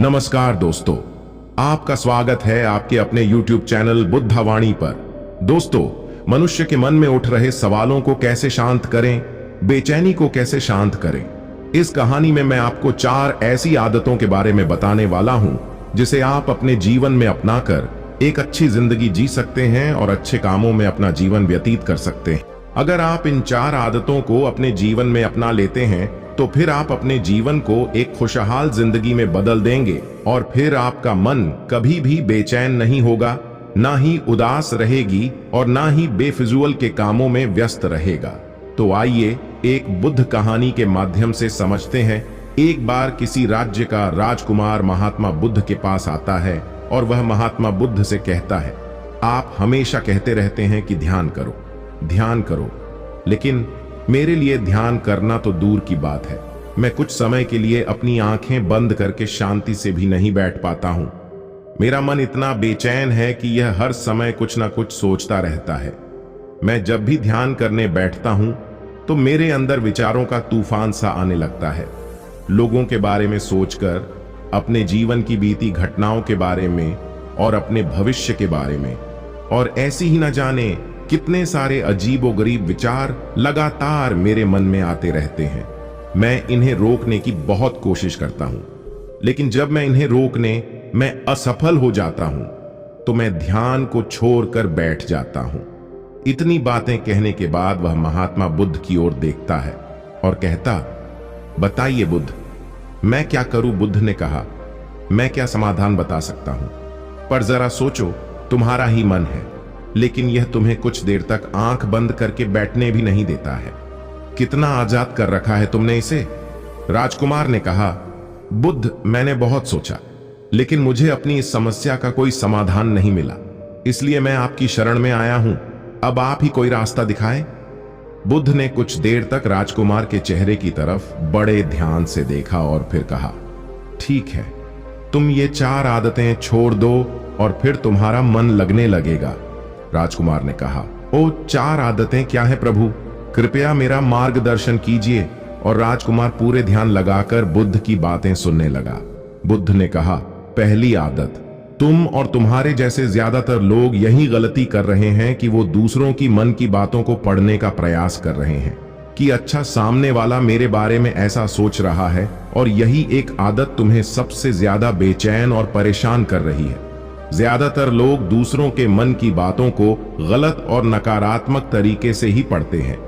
नमस्कार दोस्तों, आपका स्वागत है आपके अपने YouTube चैनल बुद्धावाणी पर। दोस्तों, मनुष्य के मन में उठ रहे सवालों को कैसे शांत करें, बेचैनी को कैसे शांत करें, इस कहानी में मैं आपको 4 ऐसी आदतों के बारे में बताने वाला हूं जिसे आप अपने जीवन में अपनाकर एक अच्छी जिंदगी जी सकते हैं और अच्छे कामों में अपना जीवन व्यतीत कर सकते हैं। अगर आप इन 4 आदतों को अपने जीवन में अपना लेते हैं तो फिर आप अपने जीवन को एक खुशहाल जिंदगी में बदल देंगे और फिर आपका मन कभी भी बेचैन नहीं होगा, ना ही उदास रहेगी और ना ही बेफिजूल के कामों में व्यस्त रहेगा। तो आइए एक बुद्ध कहानी के माध्यम से समझते हैं। एक बार किसी राज्य का राजकुमार महात्मा बुद्ध के पास आता है और वह महात्मा बुद्ध से कहता है, आप हमेशा कहते रहते हैं कि ध्यान करो, ध्यान करो, लेकिन मेरे लिए ध्यान करना तो दूर की बात है। मैं कुछ समय के लिए अपनी आंखें बंद करके शांति से भी नहीं बैठ पाता हूं। मेरा मन इतना बेचैन है कि यह हर समय कुछ ना कुछ सोचता रहता है। मैं जब भी ध्यान करने बैठता हूं तो मेरे अंदर विचारों का तूफान सा आने लगता है। लोगों के बारे में सोचकर, अपने जीवन की बीती घटनाओं के बारे में और अपने भविष्य के बारे में, और ऐसी ही न जाने कितने सारे अजीबोगरीब विचार लगातार मेरे मन में आते रहते हैं। मैं इन्हें रोकने की बहुत कोशिश करता हूं, लेकिन जब मैं इन्हें रोकने में असफल हो जाता हूं तो मैं ध्यान को छोड़कर बैठ जाता हूं। इतनी बातें कहने के बाद वह महात्मा बुद्ध की ओर देखता है और कहता, बताइए बुद्ध, मैं क्या करूं? बुद्ध ने कहा, मैं क्या समाधान बता सकता हूं, पर जरा सोचो, तुम्हारा ही मन है, लेकिन यह तुम्हें कुछ देर तक आंख बंद करके बैठने भी नहीं देता है। कितना आजाद कर रखा है तुमने इसे। राजकुमार ने कहा, बुद्ध, मैंने बहुत सोचा, लेकिन मुझे अपनी इस समस्या का कोई समाधान नहीं मिला, इसलिए मैं आपकी शरण में आया हूं। अब आप ही कोई रास्ता दिखाएं। बुद्ध ने कुछ देर तक राजकुमार के चेहरे की तरफ बड़े ध्यान से देखा और फिर कहा, ठीक है, तुम ये 4 आदतें छोड़ दो और फिर तुम्हारा मन लगने लगेगा। राजकुमार ने कहा, ओ 4 आदतें क्या है प्रभु? कृपया मेरा मार्गदर्शन कीजिए। और राजकुमार पूरे ध्यान लगाकर बुद्ध की बातें सुनने लगा। बुद्ध ने कहा, पहली आदत, तुम और तुम्हारे जैसे ज्यादातर लोग यही गलती कर रहे हैं कि वो दूसरों की मन की बातों को पढ़ने का प्रयास कर रहे हैं कि अच्छा, सामने वाला मेरे बारे में ऐसा सोच रहा है, और यही एक आदत तुम्हें सबसे ज्यादा बेचैन और परेशान कर रही है। ज्यादातर लोग दूसरों के मन की बातों को गलत और नकारात्मक तरीके से ही पढ़ते हैं।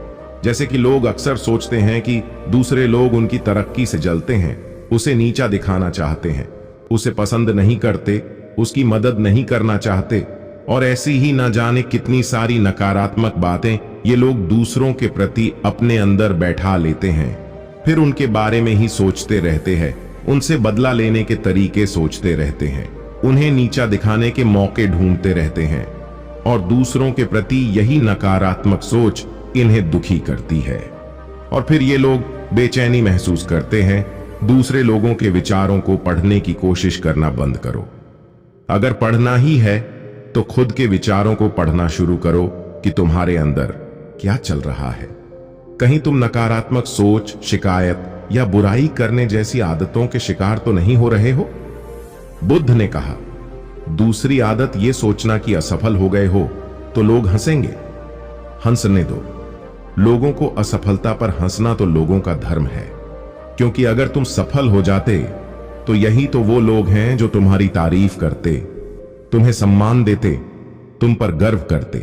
जैसे कि लोग अक्सर सोचते हैं कि दूसरे लोग उनकी तरक्की से जलते हैं, उसे नीचा दिखाना चाहते हैं, उसे पसंद नहीं करते, उसकी मदद नहीं करना चाहते, और ऐसी ही न जाने कितनी सारी नकारात्मक बातें ये लोग दूसरों के प्रति अपने अंदर बैठा लेते हैं। फिर उनके बारे में ही सोचते रहते हैं, उनसे बदला लेने के तरीके सोचते रहते हैं, उन्हें नीचा दिखाने के मौके ढूंढते रहते हैं, और दूसरों के प्रति यही नकारात्मक सोच इन्हें दुखी करती है। और फिर ये लोग बेचैनी महसूस करते हैं। दूसरे लोगों के विचारों को पढ़ने की कोशिश करना बंद करो। अगर पढ़ना ही है तो खुद के विचारों को पढ़ना शुरू करो कि तुम्हारे अंदर क्या चल रहा है। कहीं तुम नकारात्मक सोच, शिकायत या बुराई करने जैसी आदतों के शिकार तो नहीं हो रहे हो? बुद्ध ने कहा, दूसरी आदत ये सोचना कि असफल हो गए हो तो लोग हंसेंगे। हंसने दो। लोगों को असफलता पर हंसना तो लोगों का धर्म है, क्योंकि अगर तुम सफल हो जाते तो यही तो वो लोग हैं जो तुम्हारी तारीफ करते, तुम्हें सम्मान देते, तुम पर गर्व करते।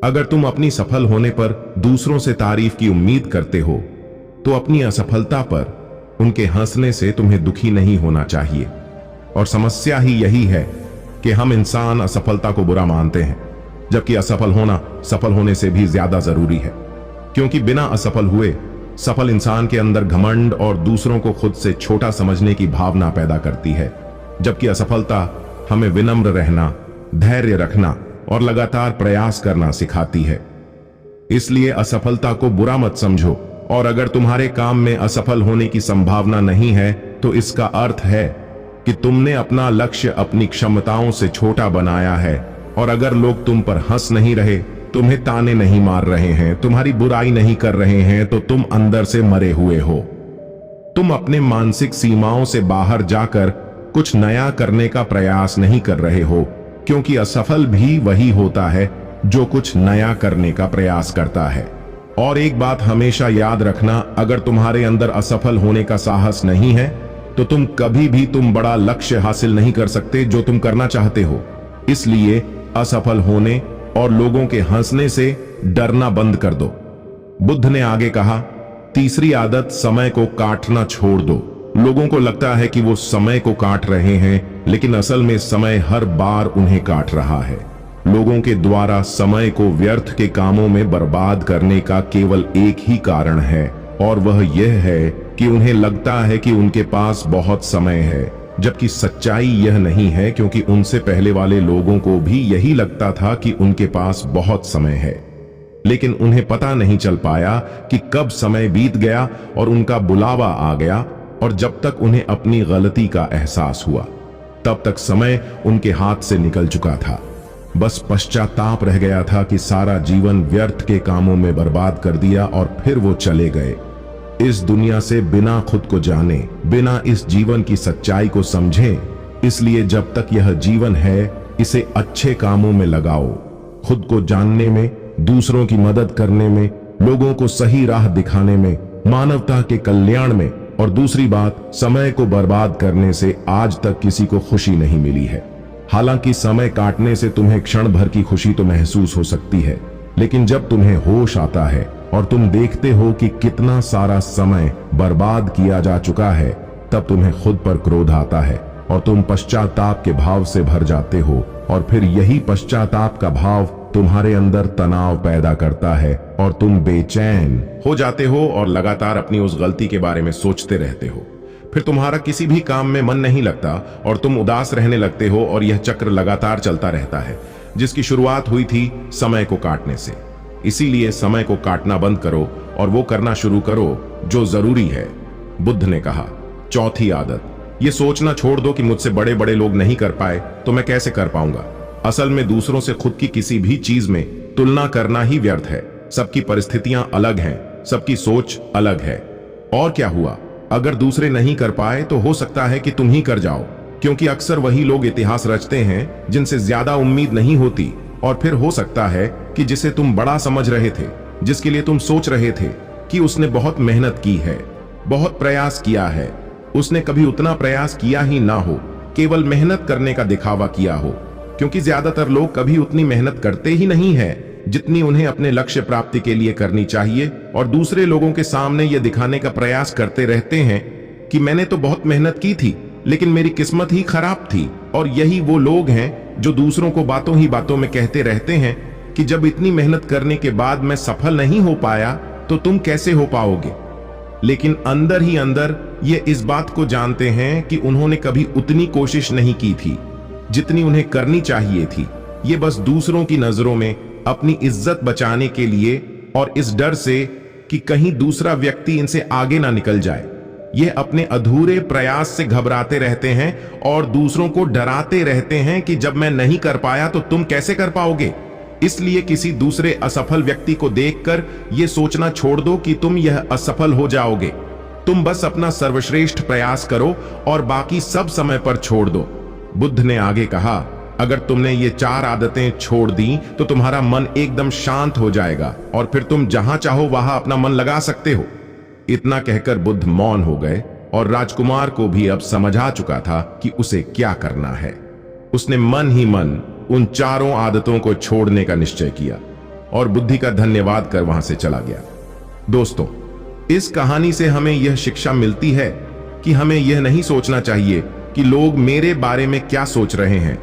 अगर तुम अपनी सफल होने पर दूसरों से तारीफ की उम्मीद करते हो तो अपनी असफलता पर उनके हंसने से तुम्हें दुखी नहीं होना चाहिए। और समस्या ही यही है कि हम इंसान असफलता को बुरा मानते हैं, जबकि असफल होना सफल होने से भी ज्यादा जरूरी है, क्योंकि बिना असफल हुए सफल इंसान के अंदर घमंड और दूसरों को खुद से छोटा समझने की भावना पैदा करती है, जबकि असफलता हमें विनम्र रहना, धैर्य रखना और लगातार प्रयास करना सिखाती है। इसलिए असफलता को बुरा मत समझो, और अगर तुम्हारे काम में असफल होने की संभावना नहीं है तो इसका अर्थ है कि तुमने अपना लक्ष्य अपनी क्षमताओं से छोटा बनाया है। और अगर लोग तुम पर हंस नहीं रहे, तुम्हें ताने नहीं मार रहे हैं, तुम्हारी बुराई नहीं कर रहे हैं, तो तुम अंदर से मरे हुए हो। तुम अपने मानसिक सीमाओं से बाहर जाकर कुछ नया करने का प्रयास नहीं कर रहे हो, क्योंकि असफल भी वही होता है जो कुछ नया करने का प्रयास करता है। और एक बात हमेशा याद रखना, अगर तुम्हारे अंदर असफल होने का साहस नहीं है तो तुम कभी भी बड़ा लक्ष्य हासिल नहीं कर सकते जो तुम करना चाहते हो। इसलिए असफल होने और लोगों के हंसने से डरना बंद कर दो। बुद्ध ने आगे कहा, तीसरी आदत, समय को काटना छोड़ दो। लोगों को लगता है कि वो समय को काट रहे हैं, लेकिन असल में समय हर बार उन्हें काट रहा है। लोगों के द्वारा समय को व्यर्थ के कामों में बर्बाद करने का केवल एक ही कारण है, और वह यह है कि उन्हें लगता है कि उनके पास बहुत समय है, जबकि सच्चाई यह नहीं है, क्योंकि उनसे पहले वाले लोगों को भी यही लगता था कि उनके पास बहुत समय है। लेकिन उन्हें पता नहीं चल पाया कि कब समय बीत गया और उनका बुलावा आ गया, और जब तक उन्हें अपनी गलती का एहसास हुआ तब तक समय उनके हाथ से निकल चुका था। बस पश्चाताप रह गया था कि सारा जीवन व्यर्थ के कामों में बर्बाद कर दिया, और फिर वो चले गए इस दुनिया से बिना खुद को जाने, बिना इस जीवन की सच्चाई को समझे। इसलिए जब तक यह जीवन है, इसे अच्छे कामों में लगाओ, खुद को जानने में, दूसरों की मदद करने में, लोगों को सही राह दिखाने में, मानवता के कल्याण में। और दूसरी बात, समय को बर्बाद करने से आज तक किसी को खुशी नहीं मिली है। हालांकि समय काटने से तुम्हें क्षण भर की खुशी तो महसूस हो सकती है, लेकिन जब तुम्हें होश आता है और तुम देखते हो कि कितना सारा समय बर्बाद किया जा चुका है, तब तुम्हें खुद पर क्रोध आता है और तुम पश्चाताप के भाव से भर जाते हो। और फिर यही पश्चाताप का भाव तुम्हारे अंदर तनाव पैदा करता है और तुम बेचैन हो जाते हो और लगातार अपनी उस गलती के बारे में सोचते रहते हो। फिर तुम्हारा किसी भी काम में मन नहीं लगता और तुम उदास रहने लगते हो, और यह चक्र लगातार चलता रहता है, जिसकी शुरुआत हुई थी समय को काटने से। इसीलिए समय को काटना बंद करो और वो करना शुरू करो जो जरूरी है। बुद्ध ने कहा, चौथी आदत, ये सोचना छोड़ दो कि मुझसे बड़े बड़े लोग नहीं कर पाए तो मैं कैसे कर पाऊंगा। असल में दूसरों से खुद की किसी भी चीज में तुलना करना ही व्यर्थ है। सबकी परिस्थितियां अलग हैं, सबकी सोच अलग है। और क्या हुआ, अगर दूसरे नहीं कर पाए तो हो सकता है कि तुम ही कर जाओ, क्योंकि अक्सर वही लोग इतिहास रचते हैं जिनसे ज्यादा उम्मीद नहीं होती। और फिर हो सकता है कि जिसे तुम बड़ा समझ रहे थे, जिसके लिए तुम सोच रहे थे कि उसने बहुत मेहनत की है, बहुत प्रयास किया है, उसने कभी उतना प्रयास किया ही ना हो, केवल मेहनत करने का दिखावा किया हो। क्योंकि ज्यादातर लोग कभी उतनी मेहनत करते ही नहीं है जितनी उन्हें अपने लक्ष्य प्राप्ति के लिए करनी चाहिए, और दूसरे लोगों के सामने यह दिखाने का प्रयास करते रहते हैं कि मैंने तो बहुत मेहनत की थी, लेकिन मेरी किस्मत ही खराब थी। और यही वो लोग हैं जो दूसरों को बातों ही बातों में कहते रहते हैं कि जब इतनी मेहनत करने के बाद मैं सफल नहीं हो पाया तो तुम कैसे हो पाओगे। लेकिन अंदर ही अंदर ये इस बात को जानते हैं कि उन्होंने कभी उतनी कोशिश नहीं की थी जितनी उन्हें करनी चाहिए थी। ये बस दूसरों की नजरों में अपनी इज्जत बचाने के लिए और इस डर से कि कहीं दूसरा व्यक्ति इनसे आगे ना निकल जाए, ये अपने अधूरे प्रयास से घबराते रहते हैं और दूसरों को डराते रहते हैं कि जब मैं नहीं कर पाया तो तुम कैसे कर पाओगे। इसलिए किसी दूसरे असफल व्यक्ति को देखकर यह सोचना छोड़ दो कि तुम यह असफल हो जाओगे। तुम बस अपना सर्वश्रेष्ठ प्रयास करो और बाकी सब समय पर छोड़ दो। बुद्ध ने आगे कहा, अगर तुमने ये 4 आदतें छोड़ दी तो तुम्हारा मन एकदम शांत हो जाएगा और फिर तुम जहां चाहो वहां अपना मन लगा सकते हो। इतना कहकर बुद्ध मौन हो गए और राजकुमार को भी अब समझ आ चुका था कि उसे क्या करना है। उसने मन ही मन उन 4 आदतों को छोड़ने का निश्चय किया और बुद्धि का धन्यवाद कर वहां से चला गया। दोस्तों, इस कहानी से हमें यह शिक्षा मिलती है कि हमें यह नहीं सोचना चाहिए कि लोग मेरे बारे में क्या सोच रहे हैं।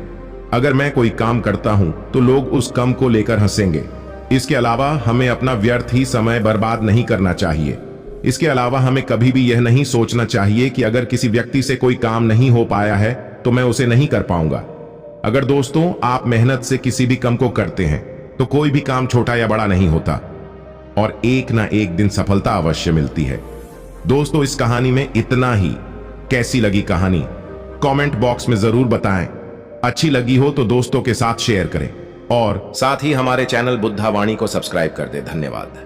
अगर मैं कोई काम करता हूं तो लोग उस काम को लेकर हंसेंगे। इसके अलावा हमें अपना व्यर्थ ही समय बर्बाद नहीं करना चाहिए। इसके अलावा हमें कभी भी यह नहीं सोचना चाहिए कि अगर किसी व्यक्ति से कोई काम नहीं हो पाया है तो मैं उसे नहीं कर पाऊंगा। अगर दोस्तों आप मेहनत से किसी भी काम को करते हैं तो कोई भी काम छोटा या बड़ा नहीं होता और एक ना एक दिन सफलता अवश्य मिलती है। दोस्तों, इस कहानी में इतना ही। कैसी लगी कहानी कमेंट बॉक्स में जरूर बताएं। अच्छी लगी हो तो दोस्तों के साथ शेयर करें और साथ ही हमारे चैनल बुद्धावाणी को सब्सक्राइब कर दें। धन्यवाद।